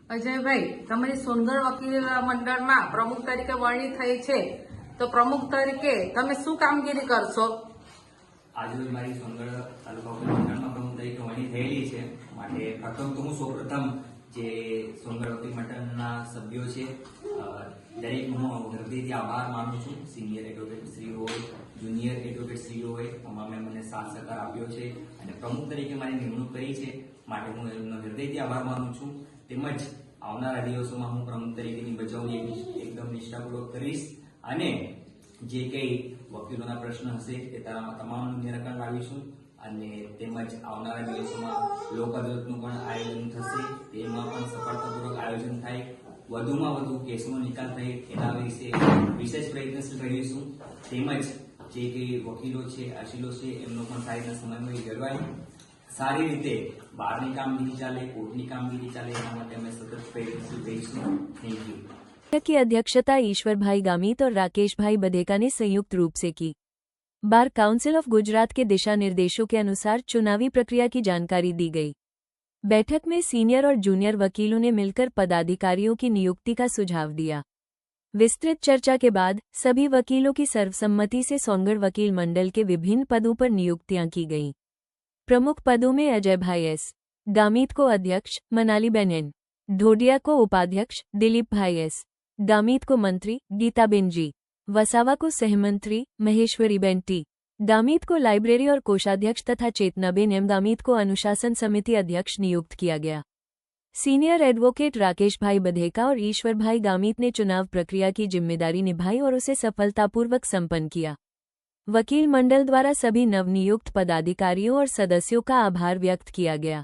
અજયભાઈ, તમારી સોનગઢ વકીલ મંડળમાં પ્રમુખ તરીકે વરણી થઈ છે, તો પ્રમુખ તરીકે તમે શું કામગીરી કરશો? આજરોજ મારી સોનગઢ તાલુકા વકીલ મંડળમાં પ્રમુખ તરીકે વરણી થયેલી છે. માટે પ્રથમ તો હું સૌપ્રથમ જે સોનગઢ વકીલ મંડળના સભ્યો છે દરેકનો હું હૃદયથી આભાર માનું છું. સિનિયર એડવોકેટ શ્રી હોય, જુનિયર એડવોકેટ શ્રી હોય, તમામે મને સાથ સહકાર આપ્યો છે અને પ્રમુખ તરીકે મારી નિમણૂક કરી છે. માટે હું એમનો હૃદયથી આભાર માનું છું. તેમજ આવનારા દિવસોમાં હું પ્રમુખ તરીકેની બજાવણી એકદમ નિષ્ઠાપૂર્વક કરીશ અને જે કંઈ વકીલોના પ્રશ્ન હશે તે તમામનું નિરાકરણ લાવીશું અને તેમજ આવનારા દિવસોમાં લોક અદાલતનું પણ આયોજન થશે. તેમાં પણ સફળતાપૂર્વક આયોજન થાય, વધુમાં વધુ કેસોનો નિકાલ થાય એના વિશે વિશેષ પ્રયત્નશીલ રહીશું. તેમજ જે કંઈ વકીલો છે, અશીલો છે, એમનો પણ સારી સમન્વય જળવાય, સારી રીતે બહારની કામગીરી ચાલે, કોર્ટની કામગીરી ચાલે, એના માટે અમે સતત પ્રયત્નશીલ રહીશું. Thank you. की अध्यक्षता ईश्वर भाई गामित और राकेश भाई बधेका ने संयुक्त रूप से की। बार काउंसिल ऑफ गुजरात के दिशा निर्देशों के अनुसार चुनावी प्रक्रिया की जानकारी दी गई। बैठक में सीनियर और जूनियर वकीलों ने मिलकर पदाधिकारियों की नियुक्ति का सुझाव दिया। विस्तृत चर्चा के बाद सभी वकीलों की सर्वसम्मति से सोनगढ़ वकील मंडल के विभिन्न पदों पर नियुक्तियां की गईं। प्रमुख पदों में अजय भाई एस गामित को अध्यक्ष, मनालीबेन एन ढोडिया को उपाध्यक्ष, दिलीप भाई एस गामित को मंत्री, गीताबेन जी वसावा को सहमंत्री, महेश्वरीबेन टी गामित को लाइब्रेरी और कोषाध्यक्ष तथा चेतनाबेन एम गामित को अनुशासन समिति अध्यक्ष नियुक्त किया गया। सीनियर एडवोकेट राकेश भाई बधेका और ईश्वर भाई गामित ने चुनाव प्रक्रिया की जिम्मेदारी निभाई और उसे सफलतापूर्वक संपन्न किया। वकील मंडल द्वारा सभी नवनियुक्त पदाधिकारियों और सदस्यों का आभार व्यक्त किया गया।